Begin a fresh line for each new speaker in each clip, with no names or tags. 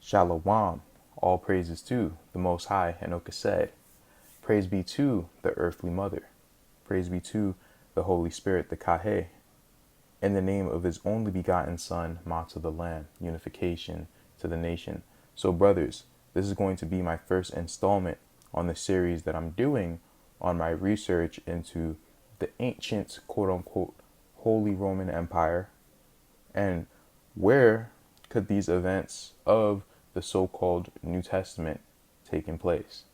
Shalom, all praises to the Most High and Okased. Praise be to the earthly mother. Praise be to the Holy Spirit, the Kahe. In the name of his only begotten Son, Motsah the Lamb, unification to the nation. So brothers, this is going to be my first installment on the series that I'm doing on my research into the ancient, quote-unquote, Holy Roman Empire, and where could these events of the so-called New Testament taking place.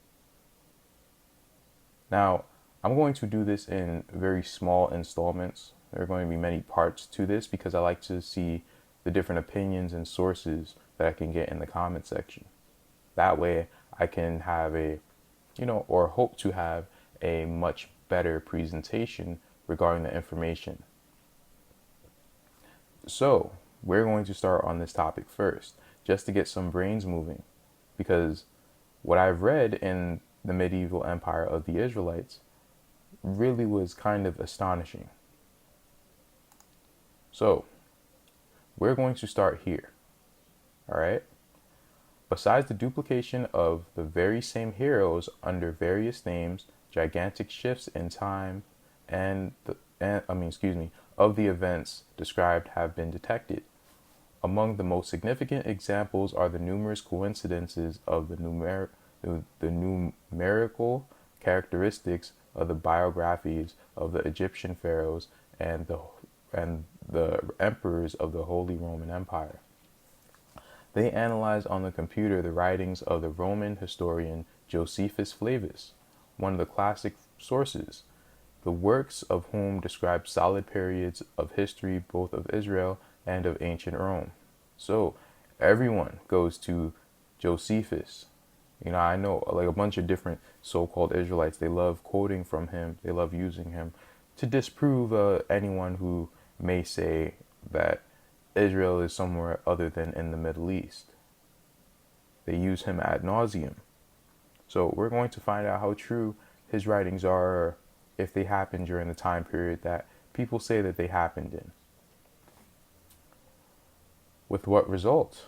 Now, I'm going to do this in very small installments. There are going to be many parts to this because I like to see the different opinions and sources that I can get in the comment section. That way I can have or hope to have a much better presentation regarding the information. So, we're going to start on this topic first, just to get some brains moving, because what I've read in the medieval empire of the Israelites really was kind of astonishing. So, we're going to start here, all right? Besides the duplication of the very same heroes under various names, gigantic shifts in time of the events described have been detected. Among the most significant examples are the numerous coincidences of the numerical characteristics of the biographies of the Egyptian pharaohs and the emperors of the Holy Roman Empire. They analyzed on the computer the writings of the Roman historian Josephus Flavius, one of the classic sources, the works of whom describe solid periods of history both of Israel and of ancient Rome. So everyone goes to Josephus. I know like a bunch of different so-called Israelites, they love quoting from him, they love using him to disprove anyone who may say that Israel is somewhere other than in the Middle East. They use him ad nauseum. So we're going to find out how true his writings are, or if they happened during the time period that people say that they happened in. With what result?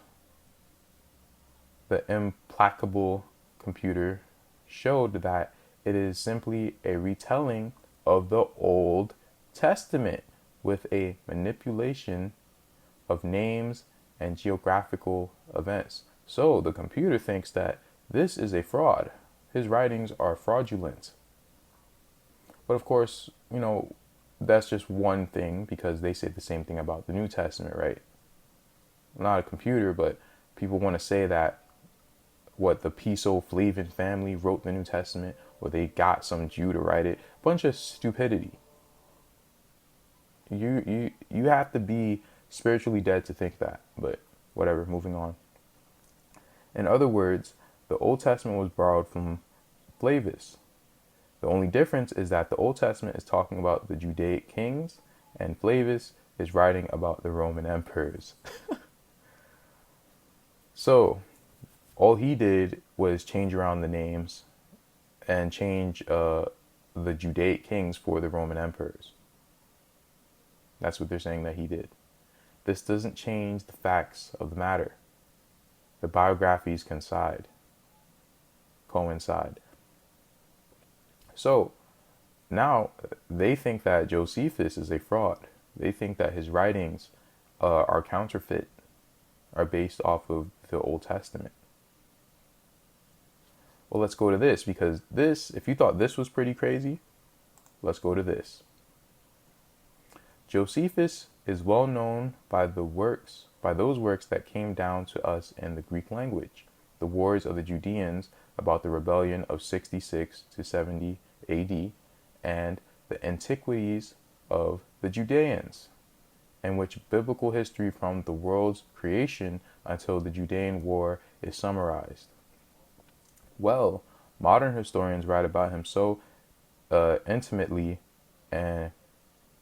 The implacable computer showed that it is simply a retelling of the Old Testament with a manipulation of names and geographical events. So the computer thinks that this is a fraud. His writings are fraudulent. But of course, that's just one thing, because they say the same thing about the New Testament, right? Not a computer, but people want to say that the Piso-Flavian family wrote the New Testament, or they got some Jew to write it. Bunch of stupidity. You have to be spiritually dead to think that, but whatever, moving on. In other words, the Old Testament was borrowed from Flavius. The only difference is that the Old Testament is talking about the Judaic kings, and Flavius is writing about the Roman emperors. So, all he did was change around the names and change the Judaic kings for the Roman emperors. That's what they're saying that he did. This doesn't change the facts of the matter. The biographies coincide. So, now they think that Josephus is a fraud. They think that his writings are counterfeit, are based off of the Old Testament. Well, let's go to this, because if you thought this was pretty crazy, let's go to this. Josephus is well known by those works that came down to us in the Greek language, the wars of the Judeans about the rebellion of 66 to 70 AD, and the antiquities of the Judeans, in which biblical history from the world's creation until the Judean War is summarized. Well, modern historians write about him so intimately and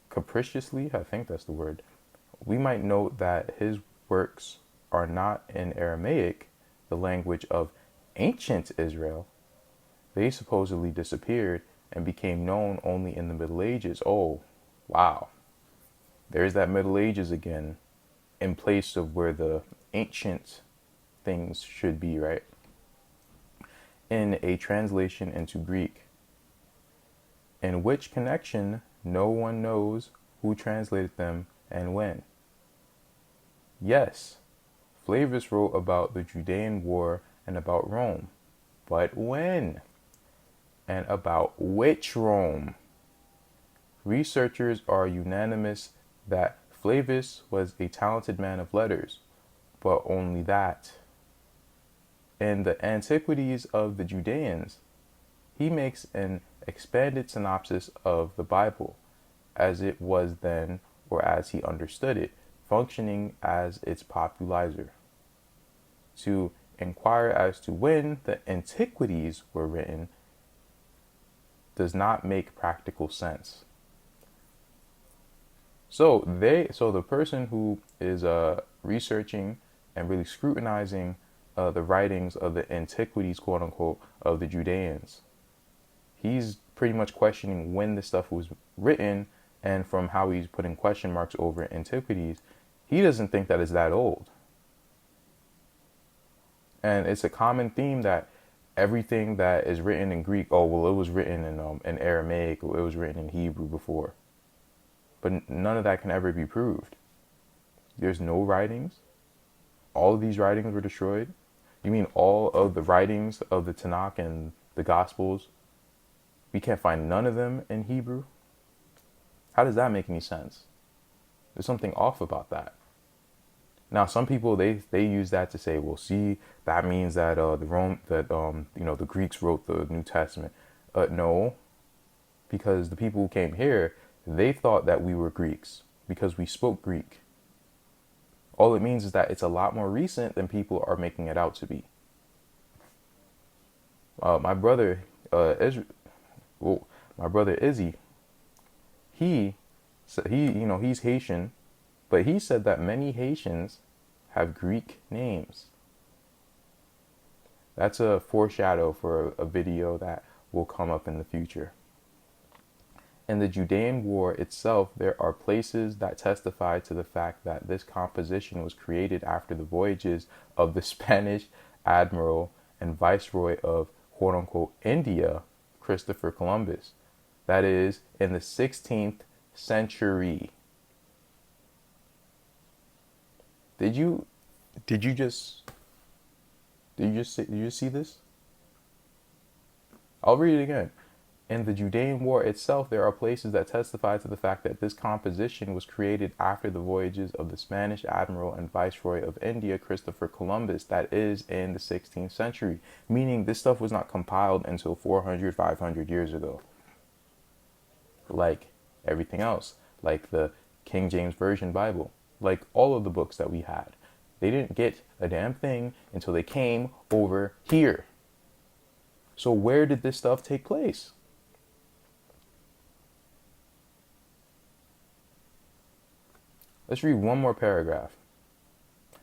capriciously, I think that's the word, we might note that his works are not in Aramaic, the language of ancient Israel. They supposedly disappeared and became known only in the Middle Ages. Oh, wow. There's that Middle Ages again, in place of where the ancient things should be, right? In a translation into Greek, in which connection no one knows who translated them and when. Yes, Flavius wrote about the Judean War and about Rome, but when? And about which Rome? Researchers are unanimous that Flavius was a talented man of letters, but only that. In the Antiquities of the Judeans, he makes an expanded synopsis of the Bible as it was then, or as he understood it, functioning as its popularizer. To inquire as to when the Antiquities were written does not make practical sense. So the person who is researching and really scrutinizing the writings of the Antiquities, quote unquote, of the Judeans, he's pretty much questioning when this stuff was written, and from how he's putting question marks over Antiquities, he doesn't think that it's that old. And it's a common theme that everything that is written in Greek, oh well, it was written in Aramaic, or it was written in Hebrew before. But none of that can ever be proved. There's no writings. All of these writings were destroyed. You mean all of the writings of the Tanakh and the Gospels, we can't find none of them in Hebrew? How does that make any sense? There's something off about that. Now, some people they use that to say, well, see, that means that the Greeks wrote the New Testament. No, because the people who came here, they thought that we were Greeks because we spoke Greek. All it means is that it's a lot more recent than people are making it out to be. My brother Izzy, he's Haitian, but he said that many Haitians have Greek names. That's a foreshadow for a video that will come up in the future. In the Judean War itself, there are places that testify to the fact that this composition was created after the voyages of the Spanish admiral and viceroy of, quote unquote, India, Christopher Columbus. That is, in the 16th century. Did you see this? I'll read it again. In the Judean War itself, there are places that testify to the fact that this composition was created after the voyages of the Spanish admiral and viceroy of India, Christopher Columbus, that is, in the 16th century, meaning this stuff was not compiled until 400, 500 years ago. Like everything else, like the King James Version Bible, like all of the books that we had. They didn't get a damn thing until they came over here. So where did this stuff take place? Let's read one more paragraph.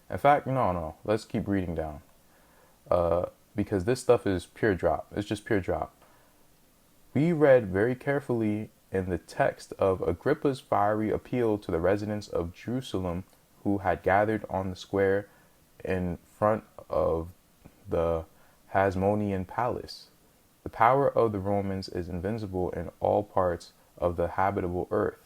In fact, no. Let's keep reading down. Because this stuff is pure drop. It's just pure drop. We read very carefully in the text of Agrippa's fiery appeal to the residents of Jerusalem who had gathered on the square in front of the Hasmonean palace. The power of the Romans is invincible in all parts of the habitable earth.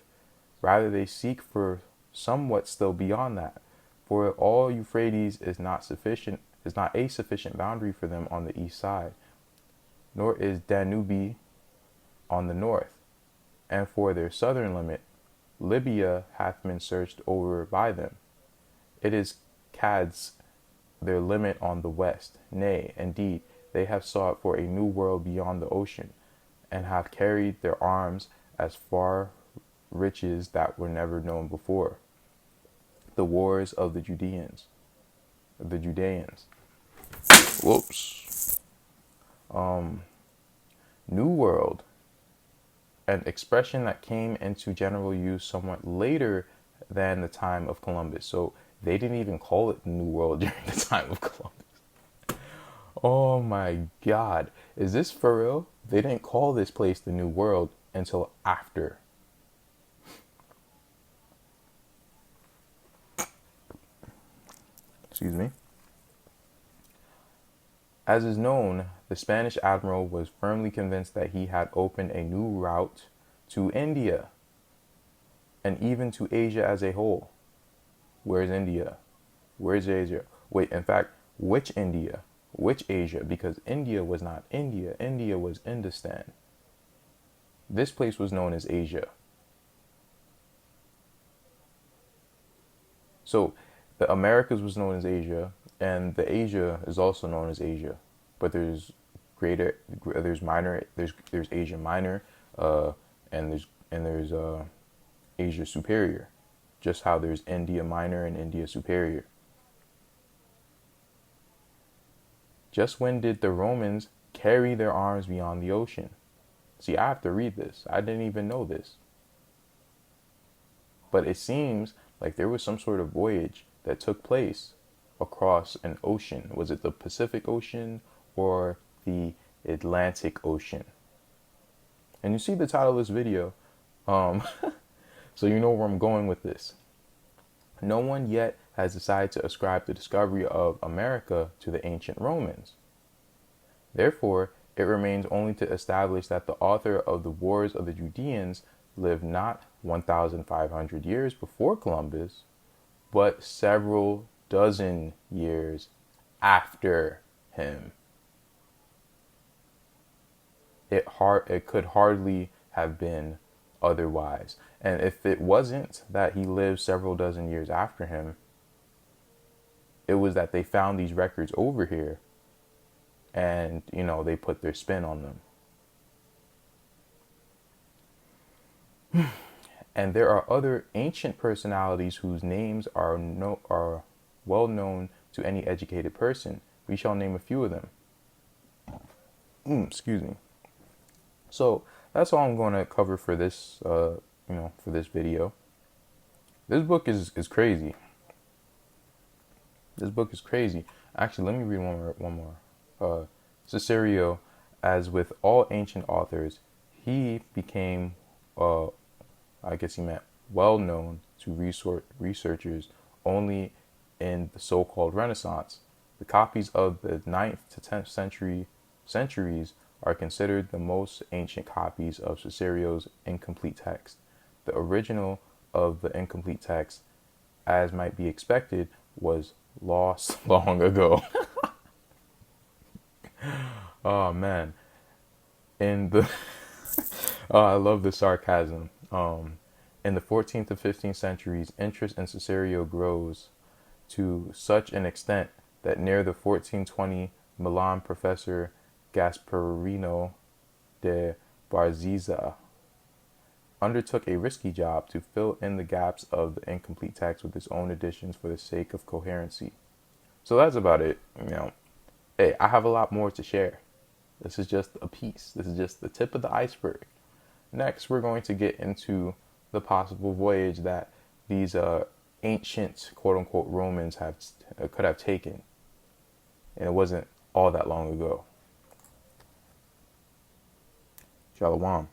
Rather, they seek for somewhat still beyond that, for all Euphrates is not a sufficient boundary for them on the east side, nor is Danube on the north, and for their southern limit, Libya hath been searched over by them. It is Cad's their limit on the west. Nay, indeed, they have sought for a new world beyond the ocean, and have carried their arms as far riches that were never known before. The wars of the Judeans. Whoops. New World, an expression that came into general use somewhat later than the time of Columbus. So they didn't even call it the New World during the time of Columbus. Oh my God. Is this for real? They didn't call this place the New World until after. Excuse me. As is known, the Spanish admiral was firmly convinced that he had opened a new route to India and even to Asia as a whole. Where's India? Where's Asia? Wait, in fact, which India? Which Asia? Because India was not India. India was Indostan. This place was known as Asia. So the Americas was known as Asia, and the Asia is also known as Asia. But there's Asia Minor, and there's Asia Superior. Just how there's India Minor and India Superior. Just when did the Romans carry their arms beyond the ocean? See, I have to read this. I didn't even know this. But it seems like there was some sort of voyage that took place across an ocean. Was it the Pacific Ocean or the Atlantic Ocean? And you see the title of this video, so you know where I'm going with this. No one yet has decided to ascribe the discovery of America to the ancient Romans. Therefore, it remains only to establish that the author of the Wars of the Judeans lived not 1,500 years before Columbus, but several dozen years after him. It could hardly have been otherwise. And if it wasn't that he lived several dozen years after him, it was that they found these records over here and, they put their spin on them. And there are other ancient personalities whose names are well known to any educated person. We shall name a few of them. Excuse me. So that's all I'm going to cover for this, for this video. This book is crazy. This book is crazy. Actually, let me read one more. Cicero, as with all ancient authors, he became, I guess he meant well known to researchers only in the so-called Renaissance. The copies of the 9th to 10th centuries are considered the most ancient copies of Cicero's incomplete text. The original of the incomplete text, as might be expected, was lost long ago. Oh man. I love the sarcasm. In the 14th to 15th centuries, interest in Cicero grows to such an extent that near the 1420 Milan professor Gasparino de Barzizza undertook a risky job to fill in the gaps of the incomplete text with his own additions for the sake of coherency. So that's about it. Hey, I have a lot more to share. This is just a piece. This is just the tip of the iceberg. Next, we're going to get into the possible voyage that these ancient, quote-unquote, Romans could have taken. And it wasn't all that long ago. Shalom.